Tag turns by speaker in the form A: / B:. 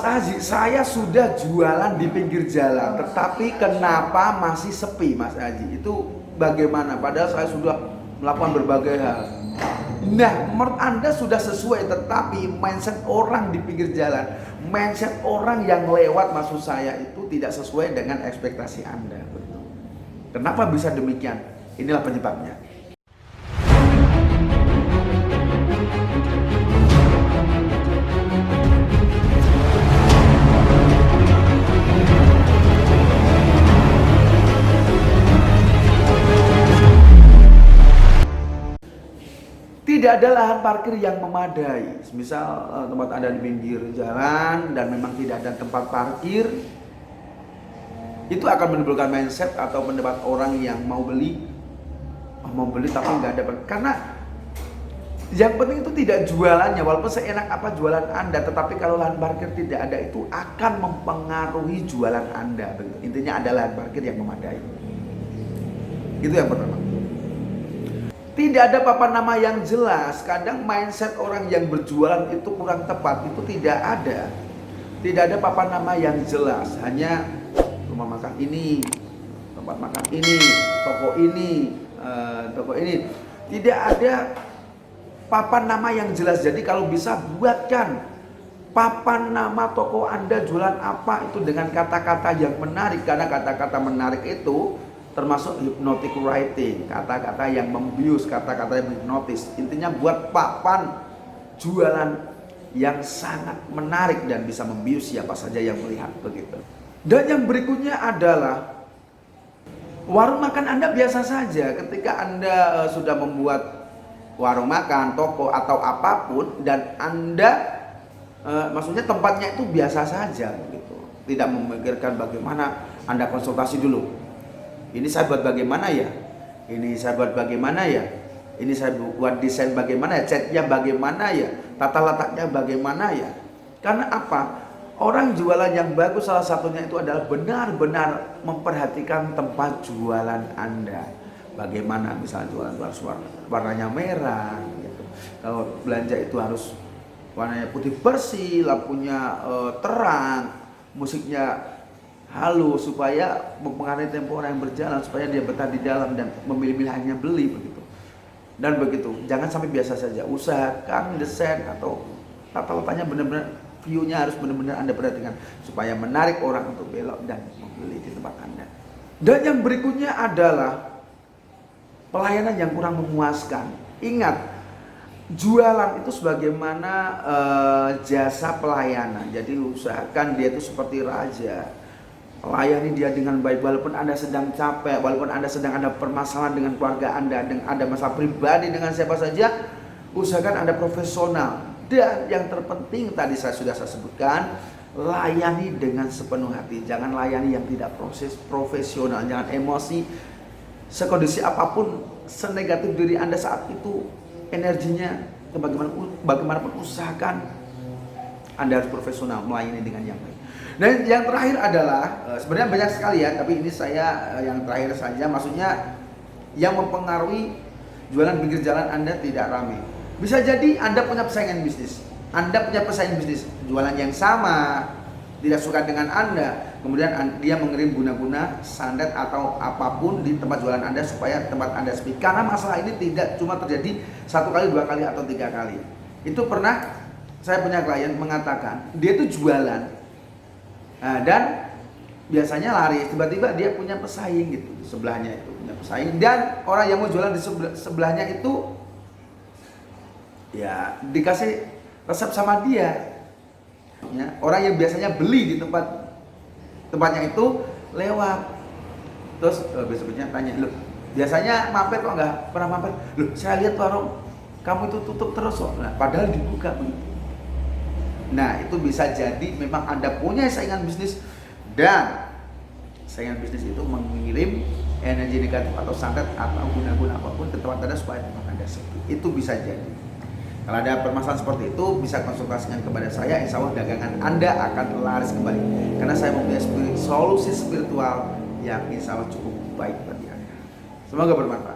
A: Haji, saya sudah jualan di pinggir jalan, tetapi kenapa masih sepi, Mas Haji? Itu bagaimana? Padahal saya sudah melakukan berbagai hal. Nah, menurut Anda sudah sesuai, tetapi mindset orang di pinggir jalan, mindset orang yang lewat, maksud saya itu tidak sesuai dengan ekspektasi Anda. Kenapa bisa demikian? Inilah penyebabnya. Tidak ada lahan parkir yang memadai. Misal tempat Anda di pinggir jalan dan memang tidak ada tempat parkir, itu akan menimbulkan mindset atau pendapat orang yang mau beli tapi nggak ada. Karena yang penting itu tidak jualannya, walaupun seenak apa jualan Anda, tetapi kalau lahan parkir tidak ada, itu akan mempengaruhi jualan Anda. Intinya ada lahan parkir yang memadai. Itu yang pertama. Tidak ada papan nama yang jelas. Kadang mindset orang yang berjualan itu kurang tepat. Itu tidak ada. Tidak ada papan nama yang jelas. Hanya rumah makan ini, tempat makan ini, toko ini. Tidak ada papan nama yang jelas. Jadi kalau bisa buatkan papan nama toko Anda jualan apa itu dengan kata-kata yang menarik. Karena kata-kata menarik itu termasuk hypnotic writing, kata-kata yang membius, kata-kata yang hipnotis. Intinya buat papan jualan yang sangat menarik dan bisa membius siapa saja yang melihat, begitu. Dan yang berikutnya adalah warung makan Anda biasa saja. Ketika Anda sudah membuat warung makan, toko atau apapun, dan Anda maksudnya tempatnya itu biasa saja, begitu. Tidak memikirkan bagaimana Anda konsultasi dulu. Ini saya buat bagaimana ya? Ini saya buat bagaimana ya? Ini saya buat desain bagaimana ya? Catnya bagaimana ya? Tata letaknya bagaimana ya? Karena apa? Orang jualan yang bagus salah satunya itu adalah benar-benar memperhatikan tempat jualan Anda. Bagaimana misalnya jualan warnanya merah gitu. Kalau belanja itu harus warnanya putih bersih, lampunya terang, musiknya halus, supaya mempengaruhi tempo orang yang berjalan, supaya dia betah di dalam dan memilih-milih hanya beli, begitu. Dan begitu, jangan sampai biasa saja. Usahakan desain atau tata letaknya benar-benar, view-nya harus benar-benar Anda perhatikan supaya menarik orang untuk belok dan membeli di tempat Anda. Dan yang berikutnya adalah pelayanan yang kurang memuaskan. Ingat, jualan itu sebagaimana jasa pelayanan. Jadi usahakan dia itu seperti raja. Layani dia dengan baik, walaupun Anda sedang capek, walaupun Anda sedang ada permasalahan dengan keluarga Anda, ada masalah pribadi dengan siapa saja, usahakan Anda profesional. Dan yang terpenting tadi saya sudah sebutkan, layani dengan sepenuh hati. Jangan layani yang tidak profesional, jangan emosi. Sekondisi apapun, senegatif diri Anda saat itu, energinya, bagaimanapun usahakan Anda harus profesional, melayani dengan yang baik. Dan yang terakhir adalah, sebenarnya banyak sekali ya, tapi ini saya yang terakhir saja, maksudnya yang mempengaruhi jualan pinggir jalan Anda tidak ramai. Bisa jadi Anda punya persaingan bisnis, jualan yang sama, tidak suka dengan Anda, kemudian dia mengirim guna-guna, santet atau apapun di tempat jualan Anda supaya tempat Anda sepi. Karena masalah ini tidak cuma terjadi 1 kali, 2 kali, atau 3 kali. Itu pernah saya punya klien mengatakan, dia itu jualan. Dan biasanya laris, tiba-tiba dia punya pesaing gitu, di sebelahnya itu punya pesaing, dan orang yang mau jualan di sebelahnya itu ya dikasih resep sama dia ya, orang yang biasanya beli di tempatnya itu lewat, terus besoknya tanya, loh biasanya mampir kok nggak pernah mampir? Loh saya lihat warung kamu itu tutup terus kok. Nah, padahal dibuka begitu. Nah, itu bisa jadi memang Anda punya saingan bisnis, dan saingan bisnis itu mengirim energi negatif atau santet atau guna-guna apapun ke tempat Anda supaya tempat Anda sepi. Itu bisa jadi. Kalau ada permasalahan seperti itu, bisa konsultasikan kepada saya. Insya Allah dagangan Anda akan laris kembali. Karena saya mempunyai solusi spiritual yang insya Allah cukup baik bagi Anda. Semoga bermanfaat.